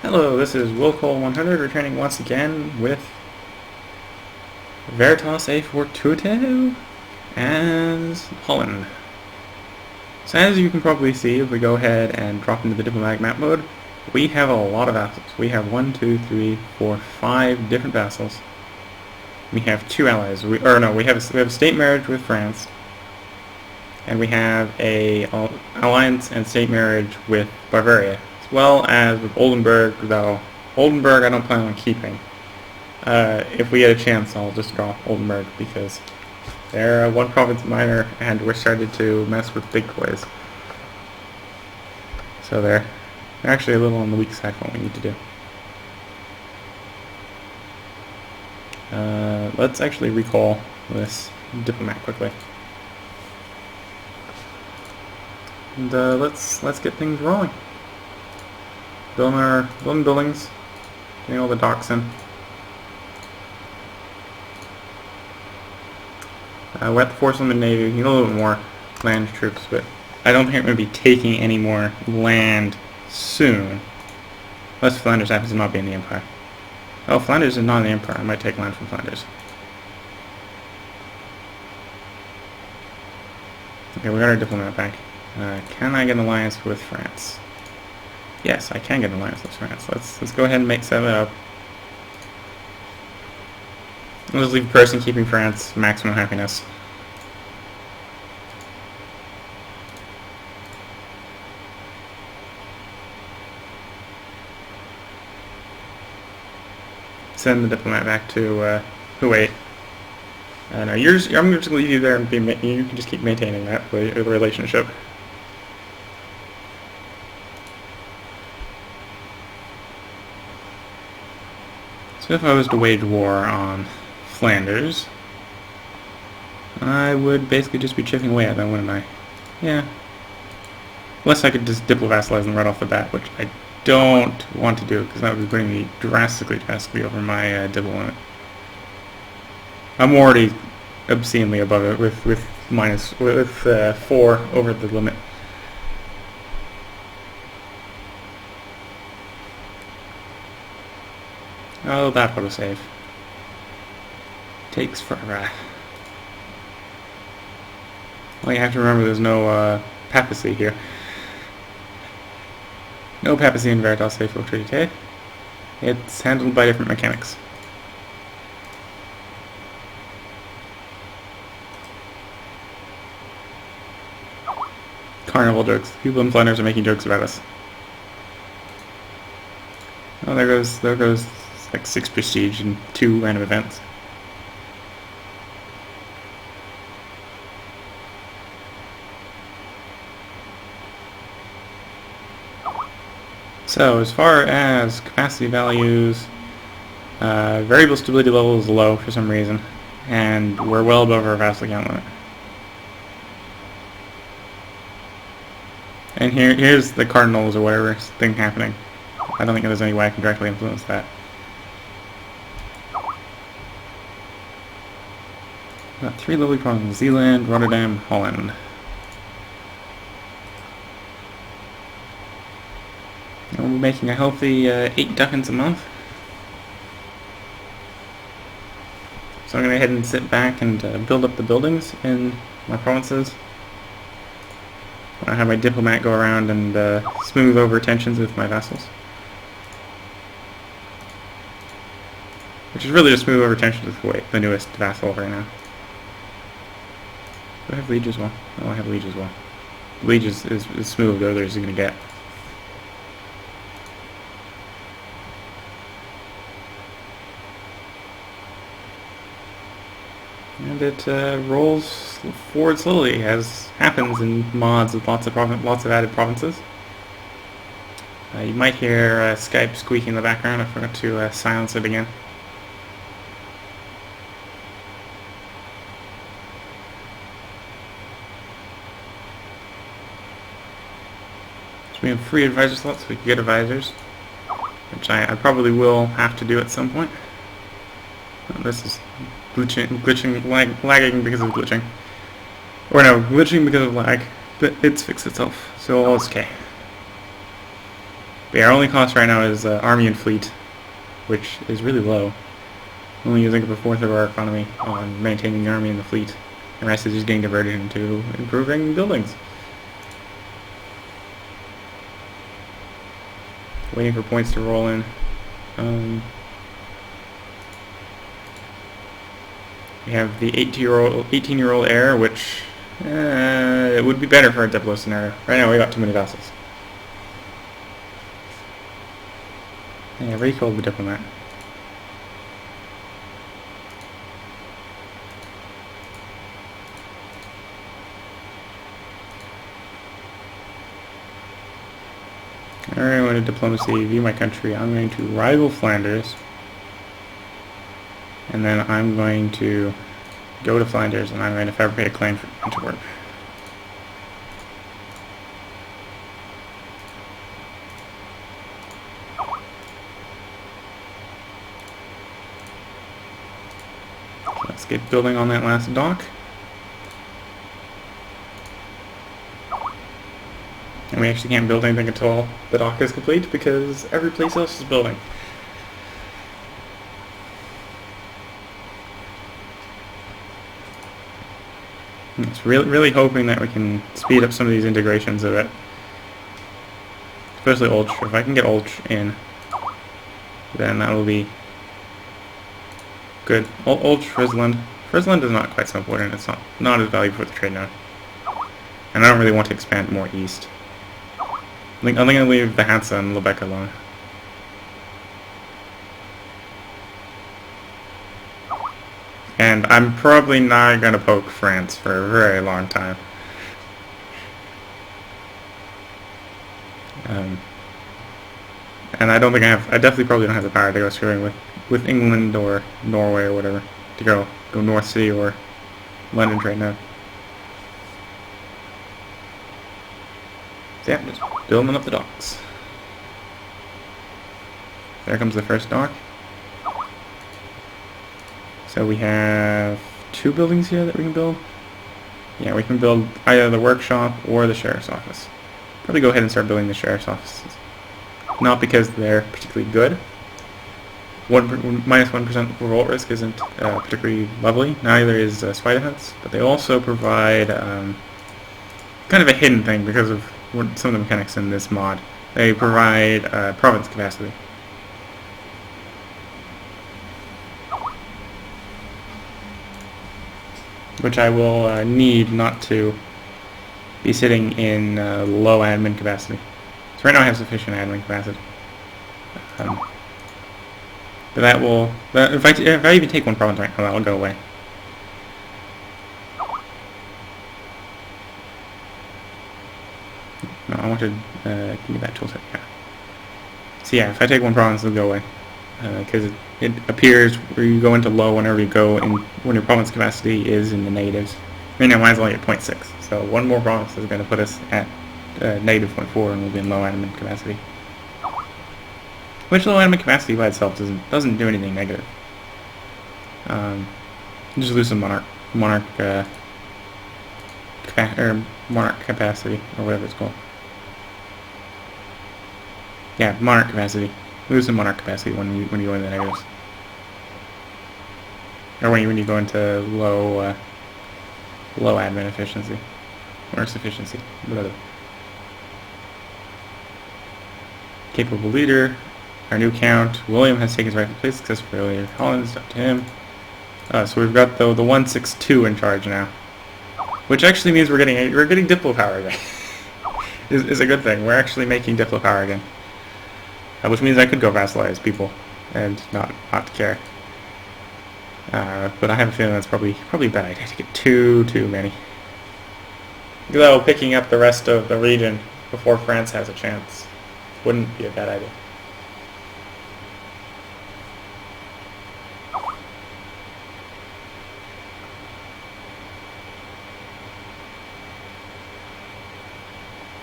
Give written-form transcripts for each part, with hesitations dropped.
Hello, this is Willcol100 returning once again with Vertais Eu4 and Holland. So as you can probably see, if we go ahead and drop into the diplomatic map mode, we have a lot of vassals. We have 5 different vassals. We have 2 allies. We have a state marriage with France, and we have a alliance and state marriage with Bavaria, as well as with Oldenburg, though Oldenburg I don't plan on keeping. If we get a chance, I'll just draw Oldenburg because they're one province minor and we're starting to mess with big boys. So they're actually a little on the weak side for what we need to do. Let's actually recall this diplomat quickly. And let's get things rolling. Building buildings, getting all the docks in. We have to force them in the Navy. We need a little bit more land troops, but I don't think we're going to be taking any more land soon. Unless Flanders happens to not be in the Empire. Oh, Flanders is not in the Empire. I might take land from Flanders. Okay, we got our diplomat back. Can I get an alliance with France? Yes, I can get an alliance with France. Let's go ahead and set it up. I'll just leave a person keeping France maximum happiness. Send the diplomat back to Eu4. No, I'm just going to leave you there and you can just keep maintaining that relationship. So if I was to wage war on Flanders, I would basically just be chipping away at them, wouldn't I? Yeah. Unless I could just diplo-vassalize them right off the bat, which I don't want to do, because that would bring me drastically over my diplo limit. I'm already obscenely above it with 4 over the limit. Oh, that autosave. Takes forever. Well, you have to remember there's no papacy here. No papacy in Vertais Fortitudio. It's handled by different mechanics. Carnival jokes. People in Flanders are making jokes about us. Oh, there goes like 6 prestige and 2 random events. So, as far as capacity values, variable stability level is low for some reason, and we're well above our vassal count limit. And here's the cardinals or whatever thing happening. I don't think there's any way I can directly influence that. Got 3 lovely provinces: New Zealand, Rotterdam, Holland. And we're making a healthy 8 ducats a month. So I'm going to go ahead and sit back and build up the buildings in my provinces. I have my diplomat go around and smooth over tensions with my vassals. Which is really just smooth over tensions with Kuwait, the newest vassal right now. Do I have liege as well? Oh, I have liege as well. Liege is smooth over as you're going to get. And it rolls forward slowly, as happens in mods with lots of added provinces. You might hear Skype squeaking in the background. I forgot to silence it again. So we have free advisor slots, so we can get advisors, which I probably will have to do at some point. This is lagging because of glitching. Or no, glitching because of lag, but it's fixed itself, so all is okay. But yeah, our only cost right now is army and fleet, which is really low. Only using up a fourth of our economy on maintaining the army and the fleet. The rest is just getting diverted into improving buildings. Waiting for points to roll in. We have the 18-year-old heir, which it would be better for a Diplo scenario. Right now we got too many vassals. Yeah, recall the diplomat. Alright, I want to diplomacy, view my country. I'm going to rival Flanders. And then I'm going to go to Flanders and I'm going to fabricate a claim for Antwerp. Let's get building on that last dock. And we actually can't build anything until the dock is complete because every place else is building. I'm just really hoping that we can speed up some of these integrations a bit. Especially Ulch. If I can get Ulch in, then that will be good. Ulch, Friesland. Friesland is not quite so important. It's not as valuable for the trade node. And I don't really want to expand more east. I'm going to leave the Hansa and Lubeck alone. And I'm probably not going to poke France for a very long time. And I don't think I definitely probably don't have the power to go screwing with England or Norway or whatever. To go North Sea or London right now. So yeah, just building up the docks. There comes the first dock. So we have 2 buildings here that we can build. Yeah, we can build either the workshop or the sheriff's office. Probably go ahead and start building the sheriff's offices. Not because they're particularly good. Minus 1% revolt risk isn't particularly lovely. Neither is spy defense, but they also provide kind of a hidden thing because of some of the mechanics in this mod. They provide province capacity. Which I will need not to be sitting in low admin capacity. So right now I have sufficient admin capacity. But that will, if I even take one province right now, that will go away. No, I wanted, give me that tooltip, yeah. So yeah, if I take one province, it'll go away. Because it appears where you go into low whenever you go, and when your province capacity is in the negatives. Right now mine's only at 0.6, so one more province is going to put us at negative 0.4 and we'll be in low admin capacity. Which low admin capacity by itself doesn't do anything negative. Just lose some monarch capacity, or whatever it's called. Yeah, monarch capacity. Lose some monarch capacity when you go into the negatives. Or when you go into low admin efficiency. Or sufficiency. Whatever. Capable leader. Our new count. William has taken his rightful place successfully. Holland is up to him. So we've got the 162 in charge now. Which actually means we're getting Diplo power again. is a good thing. We're actually making Diplo power again. Which means I could go vassalize people and not care. But I have a feeling that's probably a bad idea to get too many. Though picking up the rest of the region before France has a chance wouldn't be a bad idea.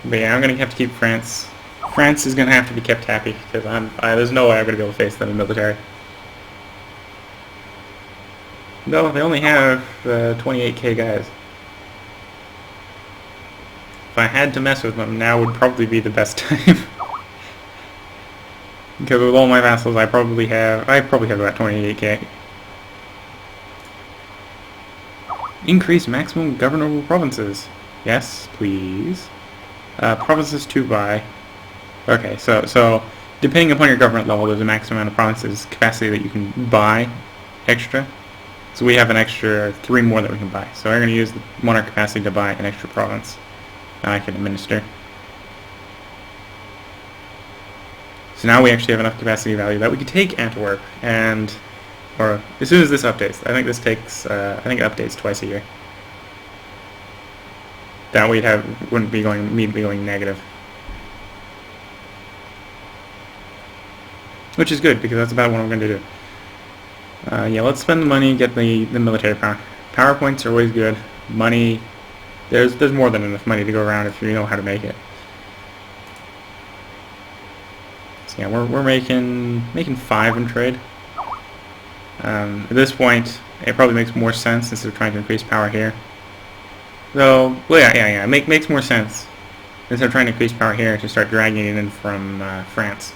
But yeah, I'm gonna have to keep France. France is gonna have to be kept happy because there's no way I'm gonna be able to face them in military. No, they only have 28k guys. If I had to mess with them, now would probably be the best time. Because with all my vassals, I probably have about 28k. Increase maximum governable provinces. Yes, please. Provinces to buy. Okay, so depending upon your government level, there's a maximum amount of provinces capacity that you can buy extra. So we have an extra 3 more that we can buy. So I'm going to use the monarch capacity to buy an extra province that I can administer. So now we actually have enough capacity value that we can take Antwerp, and or as soon as this updates. I think this takes I think it updates twice a year. That wouldn't be going negative. Which is good, because that's about what I'm going to do. Yeah, let's spend the money, get the military power. Power points are always good. Money, there's more than enough money to go around if you know how to make it. So yeah, we're making 5 in trade. At this point, it probably makes more sense instead of trying to increase power here. So, well, yeah, it makes more sense instead of trying to increase power here to start dragging it in from France.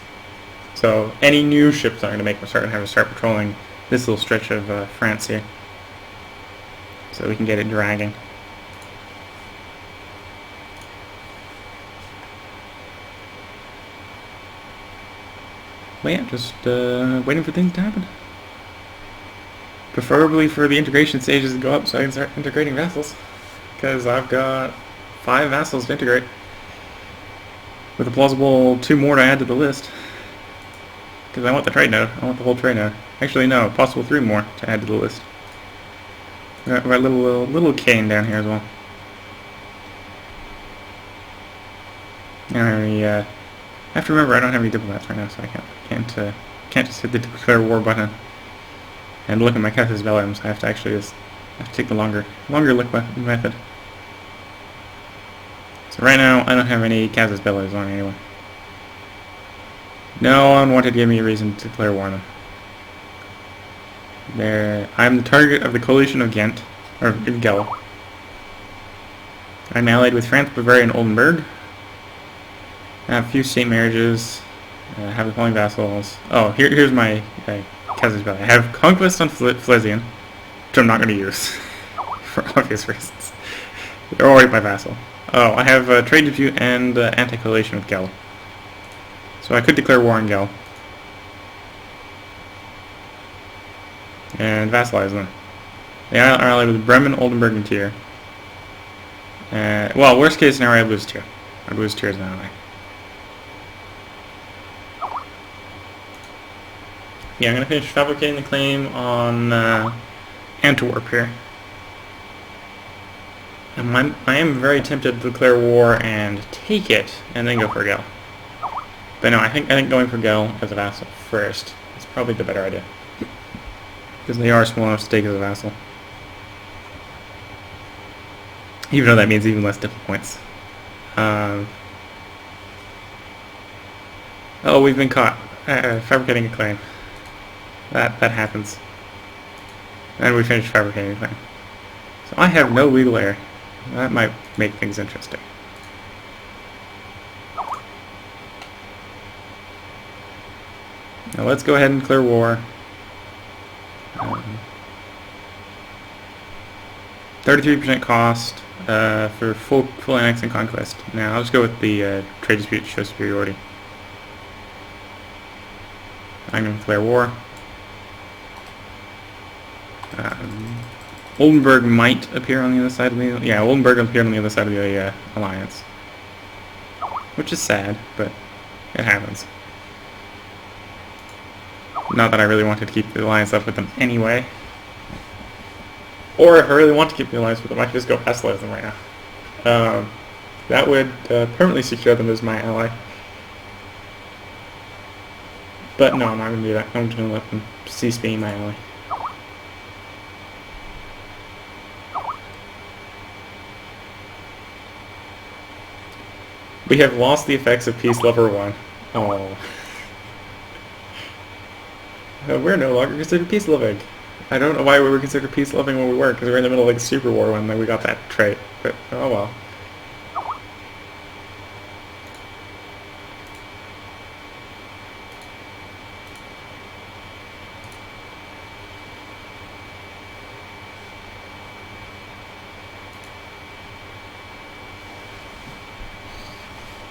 So any new ships that are going to make, we're starting to have to start patrolling this little stretch of France here, so we can get it dragging. But yeah, just waiting for things to happen. Preferably for the integration stages to go up so I can start integrating vassals. Because I've got 5 vassals to integrate. With a plausible 2 more to add to the list. Because I want the trade node. I want the whole trade node. Actually, no, possible 3 more to add to the list. We've got little cane down here as well. I have to remember I don't have any diplomats right now, so I can't just hit the declare war button and look at my casus bellums. I have to actually just take the longer look method. So right now I don't have any casus bellis on anyone. No one wanted to give me a reason to declare war on them. I'm the target of the coalition of Ghent, or Gel. I'm allied with France, Bavaria, and Oldenburg. I have a few state marriages. I have the following vassals. Oh, here's my casus belli. I have conquest on Flesian, which I'm not going to use for obvious reasons. They're already my vassal. Oh, I have trade dispute and anti-coalition with Gel. So I could declare war on Gel. And vassalize them. They are allied with Bremen, Oldenburg, and Trier. Well, worst case scenario, I'd lose Trier. I'd lose Trier as an ally. Yeah, I'm going to finish fabricating the claim on Antwerp here. And I am very tempted to declare war and take it, and then go for Gel. But no, I think going for Gel as a vassal first is probably the better idea. Because they are small enough to take as a vassal. Even though that means even less diplo points. Oh, we've been caught. Fabricating a claim. That happens. And we finished fabricating a claim. So I have no legal heir. That might make things interesting. Now let's go ahead and clear war. 33% cost for full annex and conquest. Now I'll just go with the trade dispute to show superiority. I'm going to declare war. Oldenburg might appear on the other side of the... Yeah, Oldenburg will appear on the other side of the alliance. Which is sad, but it happens. Not that I really wanted to keep the alliance up with them anyway. Or if I really want to keep the alliance with them, I could just go vassalize them right now. That would permanently secure them as my ally. But no, I'm not going to do that. I'm just going to let them cease being my ally. We have lost the effects of Peace Lover 1. Oh. We're no longer considered peace-loving. I don't know why we were considered peace-loving when we were, because we were in the middle of like a super war when we got that trait. But, oh well.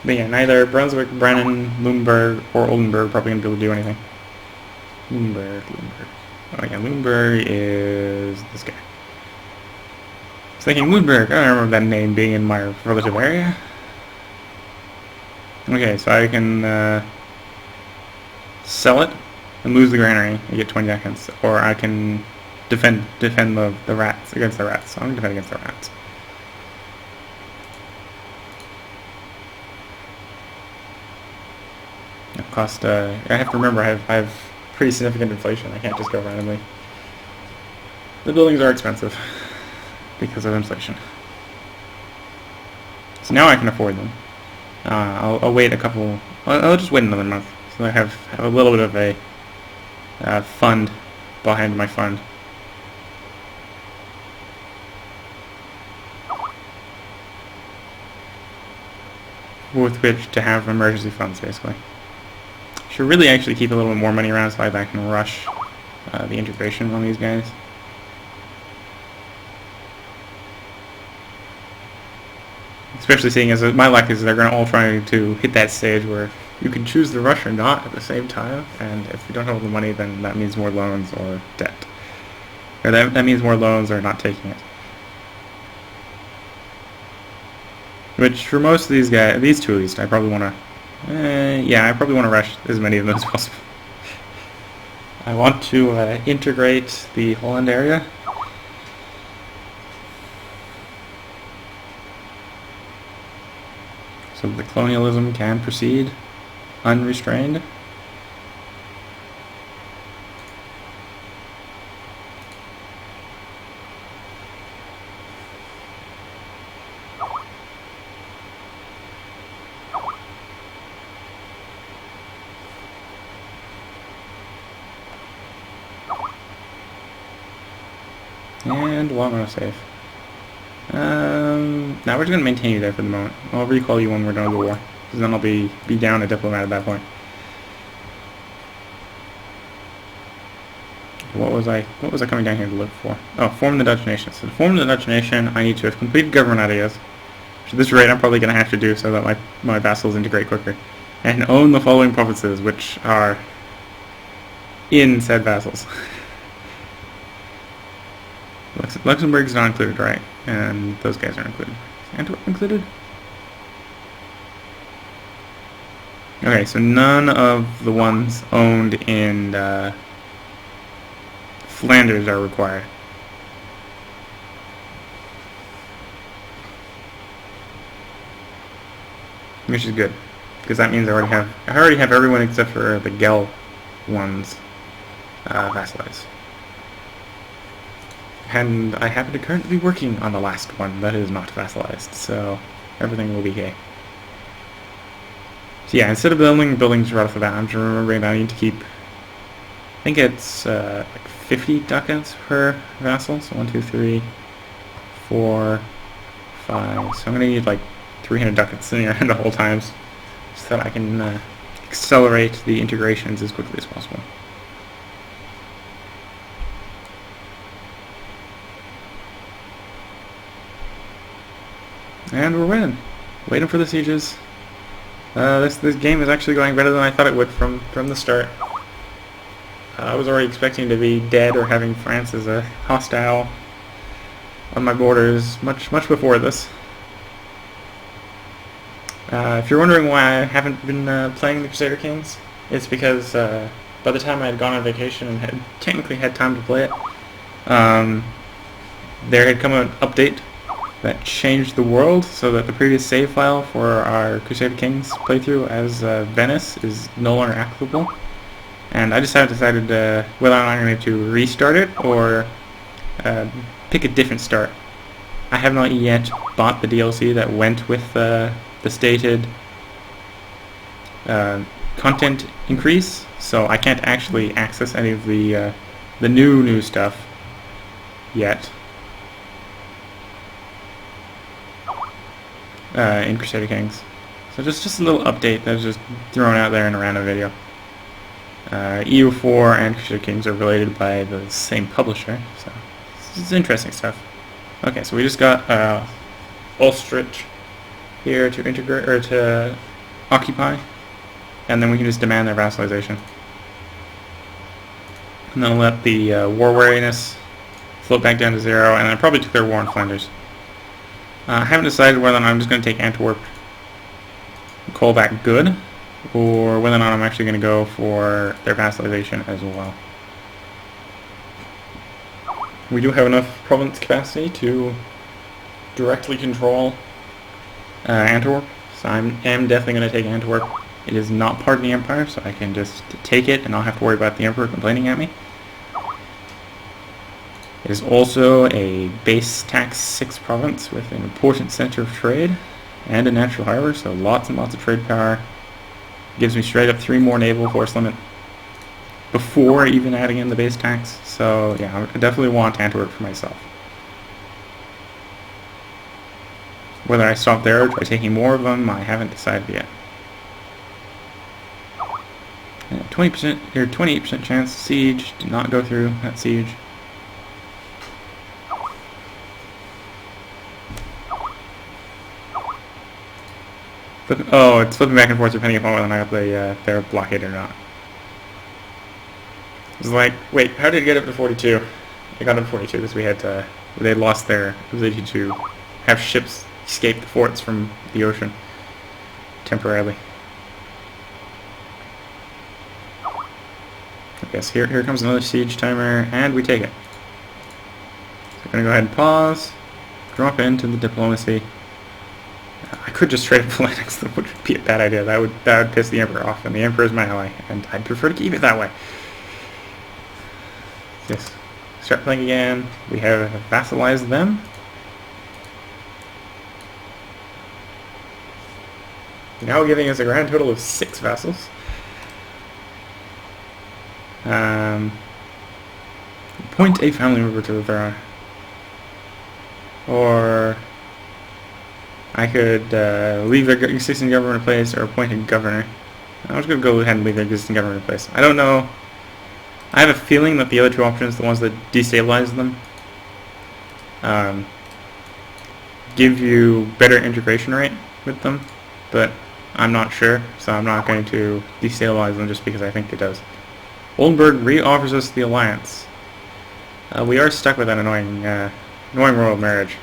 But yeah, neither Brunswick, Brennan, Lunenburg, or Oldenburg are probably going to be able to do anything. Lunenburg. Oh yeah, Lunenburg is this guy. I was thinking Lunenburg, I don't remember that name being in my relative area. Okay, so I can sell it and lose the granary and get 20 seconds, or I can defend the rats against the rats. So I'm going to defend against the rats. Cost, I have to remember I have pretty significant inflation. I can't just go randomly. The buildings are expensive because of inflation. So now I can afford them. I'll wait a couple. I'll just wait another month, so I have a little bit of a fund behind my fund. With which to have emergency funds, basically. Should really actually keep a little bit more money around so I can rush the integration on these guys. Especially seeing as my luck is they're going to all try to hit that stage where you can choose the rush or not at the same time, and if you don't have the money, then that means more loans or debt. Or that means more loans or not taking it. Which for most of these guys, these two at least, I probably want to. Yeah, I probably want to rush as many of them as possible. I want to integrate the Holland area. So the colonialism can proceed unrestrained. And what am I going to save? Now we're just going to maintain you there for the moment. I'll recall you when we're done with the war, because then I'll be down a diplomat at that point. What was I coming down here to look for? Oh, form the Dutch nation. So to form the Dutch nation, I need to have completed government ideas, which at this rate I'm probably going to have to do so that my vassals integrate quicker, and own the following provinces, which are in said vassals. Luxembourg's not included, right? And those guys are included. Antwerp included? Okay, so none of the ones owned in Flanders are required. Which is good, because that means I already have everyone except for the Gel ones vassalized. And I happen to currently be working on the last one that is not vassalized, so everything will be okay. So yeah, instead of building buildings right off the bat, I'm just remembering that I need to keep, I think it's like 50 ducats per vassal, so 1, 2, 3, 4, 5, so I'm going to need like 300 ducats sitting around the whole time, so that I can accelerate the integrations as quickly as possible. And we're winning. Waiting for the sieges. This game is actually going better than I thought it would from the start. I was already expecting to be dead or having France as a hostile on my borders much before this. If you're wondering why I haven't been playing the Crusader Kings, it's because by the time I had gone on vacation and had technically had time to play it, there had come an update that changed the world so that the previous save file for our Crusader Kings playthrough as Venice is no longer applicable. And I just haven't decided whether I'm going to restart it or pick a different start. I have not yet bought the DLC that went with the stated content increase, so I can't actually access any of the new stuff yet. In Crusader Kings. So just a little update that was just thrown out there in a random video. EU4 and Crusader Kings are related by the same publisher, so it's interesting stuff. Okay, so we just got Ulstrich here to integrate, or to occupy, and then we can just demand their vassalization. And then I'll let the war wariness float back down to 0, and I probably declare war in Flanders. I haven't decided whether or not I'm just going to take Antwerp and call back good, or whether or not I'm actually going to go for their vassalization as well. We do have enough province capacity to directly control Antwerp, so I am definitely going to take Antwerp. It is not part of the Empire, so I can just take it and not have to worry about the Emperor complaining at me. It is also a base tax 6 province with an important center of trade and a natural harbor, so lots and lots of trade power. Gives me straight up 3 more naval force limit before even adding in the base tax, so yeah, I definitely want Antwerp for myself. Whether I stop there or try taking more of them, I haven't decided yet. 20% or 28% chance siege did not go through that siege. Oh, it's flipping back and forth depending upon whether or not they're blockaded or not. It's like, wait, how did it get up to 42? It got up to 42 because they lost their ability to have ships escape the forts from the ocean temporarily. Okay, so here comes another siege timer, and we take it. So I'm going to go ahead and pause, drop into the diplomacy. I could just straight up annex them, which would be a bad idea. That would piss the Emperor off, and the Emperor is my ally, and I'd prefer to keep it that way. Yes. Start playing again. We have vassalized them. Now giving us a grand total of 6 vassals. Appoint a family member to the or I could leave their existing government in place or appoint a governor. I was going to go ahead and leave their existing government in place. I don't know. I have a feeling that the other 2 options, the ones that destabilize them, give you better integration rate with them, but I'm not sure, so I'm not going to destabilize them just because I think it does. Oldenburg re-offers us the alliance. We are stuck with that annoying royal marriage.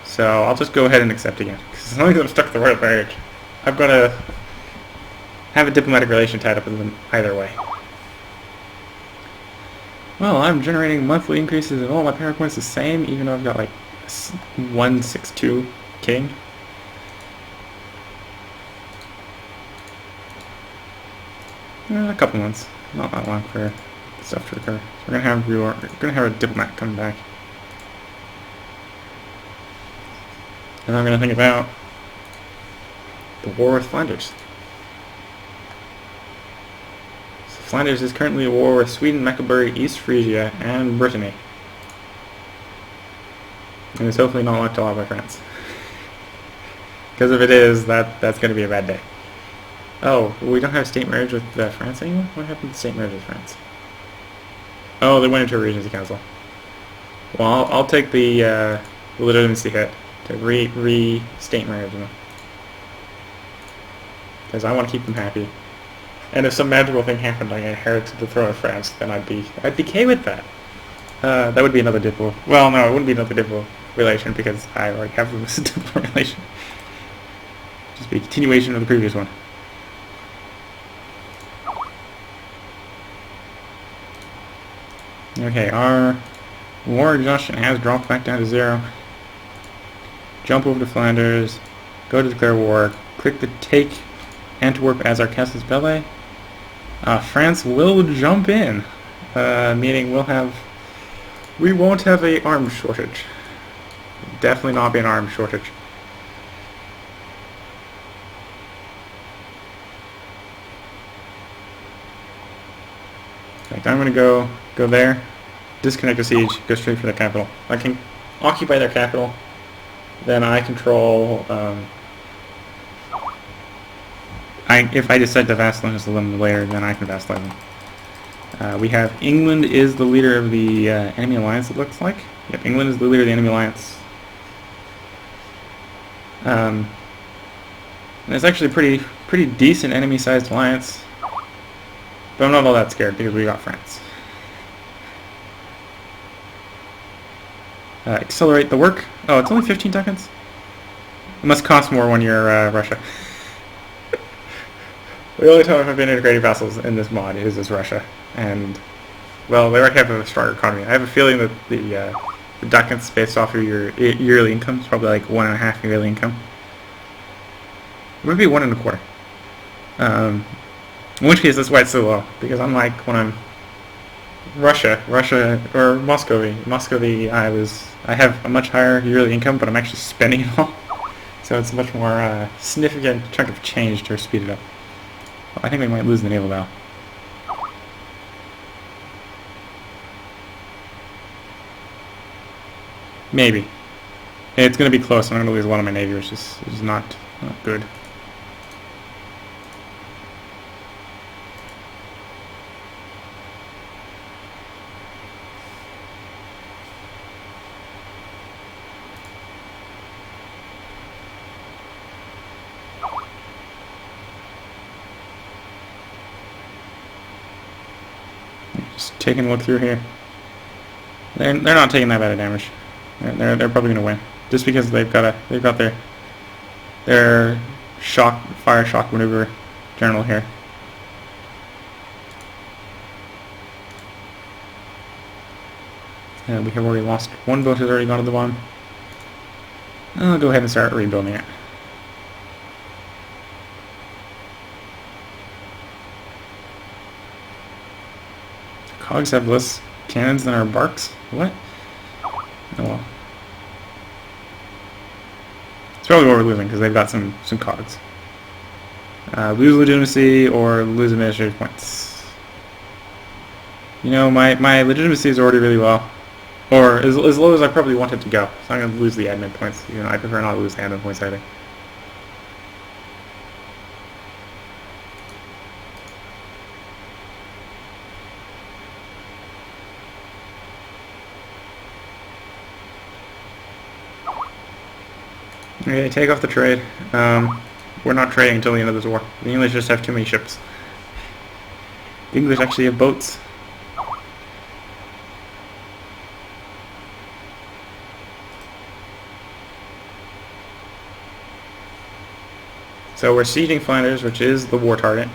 So I'll just go ahead and accept again. Because as long as I'm stuck with the royal marriage, I've got to have a diplomatic relation tied up with them either way. Well, I'm generating monthly increases in all my power points the same, even though I've got like 162 king. A couple months, not that long for stuff to occur. So we're gonna have a diplomat come back, and I'm gonna think about the war with Flanders. So Flanders is currently at war with Sweden, Mecklenburg, East Frisia, and Brittany, and it's hopefully not locked all by France. Because if it is, that's gonna be a bad day. Oh, we don't have state marriage with France anymore? What happened to state marriage with France? Oh, they went into a Regency Council. Well, I'll take the legitimacy hit to re-state marriage them. Because I want to keep them happy. And if some magical thing happened, I inherited the throne of France, then I'd be okay with that. That would be another diplo. Well, no, it wouldn't be another diplo relation because I already have a diplo relation. Just be a continuation of the previous one. Okay, our war exhaustion has dropped back down to 0. Jump over to Flanders, go to declare war, click the take Antwerp as our casus belli. France will jump in, meaning we won't have a arms shortage. Definitely not be an arms shortage. I'm going to go there, disconnect the siege, go straight for the capital. I can occupy their capital, then I control, if I decide to vassalize them later, then I can vassalize them. We have England is the leader of the enemy alliance, it looks like. Yep, England is the leader of the enemy alliance. And it's actually pretty decent enemy-sized alliance. But I'm not all that scared because we got France. Accelerate the work. Oh, it's only 15 seconds? It must cost more when you're Russia. The only time I've been integrating vassals in this mod is as Russia. And, well, they already have a stronger economy. I have a feeling that the ducats based off of your yearly income is probably like 1.5 yearly income. It would be 1.25. In which case, that's why it's so low. Because unlike when I'm Russia or Muscovy, I have a much higher yearly income, but I'm actually spending it all. So it's a much more significant chunk of change to speed it up. Well, I think we might lose the naval battle. Maybe. It's going to be close. I'm going to lose a lot of my navy, which is not good. Just taking a look through here. They're not taking that bad of damage. They're probably gonna win just because they've got their fire shock maneuver general here. And we have already lost one boat. Has already gone to the bottom. I'll go ahead and start rebuilding it. Cogs have less cannons than our barks? What? Oh well. It's probably what we're losing because they've got some cogs. Lose legitimacy or lose administrative points. You know, my legitimacy is already really low. Or as low as I probably want it to go. So I'm going to lose the admin points. You know, I prefer not to lose the admin points either. Okay, take off the trade. We're not trading until the end of this war. The English just have too many ships. The English actually have boats. So we're sieging Flanders, which is the war target.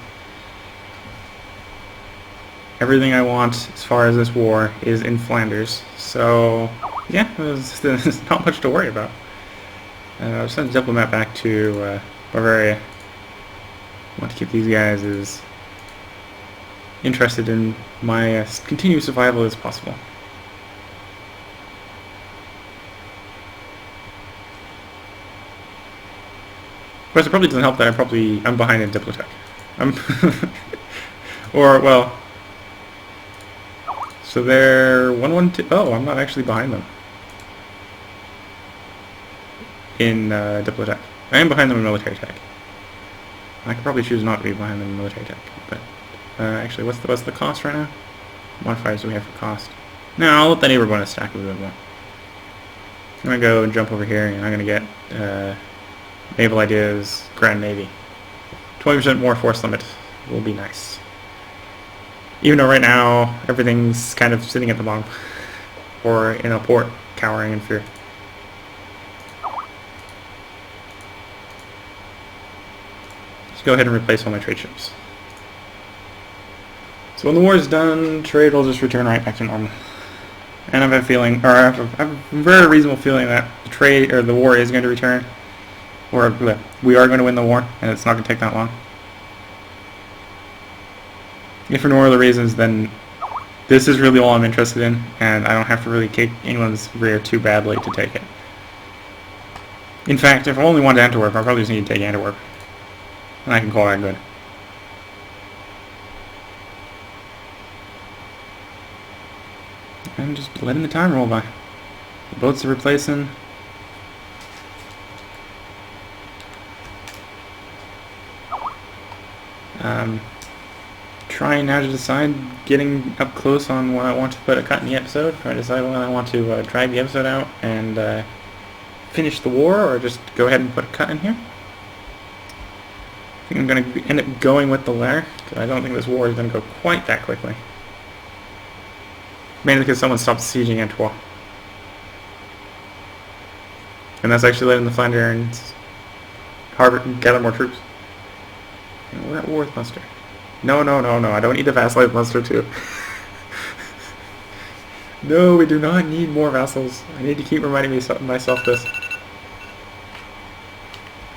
Everything I want as far as this war is in Flanders. So, yeah, there's not much to worry about. I'll send a diplomat back to Bavaria. I want to keep these guys as interested in my continued survival as possible. Of course, it probably doesn't help that I'm behind in Diplotech. Or, well, so they're 112. Oh, I'm not actually behind them in Diplotech. I am behind them in military tech. I could probably choose not to be behind them in military tech, but actually, what's the cost right now? Modifiers do we have for cost? No, I'll let the neighbor bonus stack a little bit more. I'm gonna go and jump over here, and I'm gonna get naval ideas, Grand Navy. 20% more force limit will be nice. Even though right now everything's kind of sitting at the bottom, or in a port, cowering in fear. Go ahead and replace all my trade ships. So when the war is done, trade will just return right back to normal. And I have a feeling, or I have a very reasonable feeling that the trade or the war is going to return, or we are going to win the war, and it's not going to take that long. If for no other reasons, then this is really all I'm interested in, and I don't have to really kick anyone's rear too badly to take it. In fact, if I only wanted Antwerp, I probably just need to take Antwerp. And I can call that good. I'm just letting the time roll by. The boats are replacing. Trying now to decide, getting up close on when I want to put a cut in the episode. Trying to decide when I want to drag the episode out and finish the war, or just go ahead and put a cut in here. I think I'm going to end up going with the lair, because I don't think this war is going to go quite that quickly. Mainly because someone stopped sieging Antwerp. And that's actually letting the Flanders gather more troops. And we're at war with Munster. No, I don't need to vassalize Munster too. No, we do not need more vassals. I need to keep reminding myself this.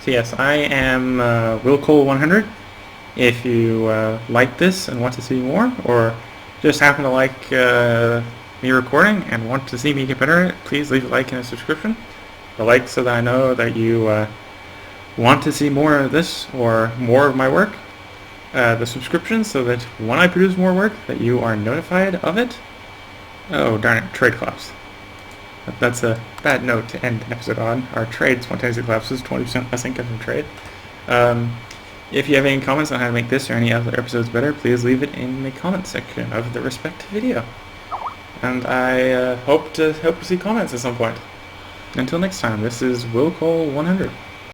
So yes, I am Willcol100. If you like this and want to see more, or just happen to like me recording and want to see me get better at it, please leave a like and a subscription. The like so that I know that you want to see more of this or more of my work. The subscription so that when I produce more work that you are notified of it. Oh darn it, trade collapse. That's a bad note to end an episode on. Our trade spontaneously collapses, 20% less income from trade. If you have any comments on how to make this or any other episodes better, please leave it in the comment section of the respective video. And I hope to see comments at some point. Until next time, this is Willcol100.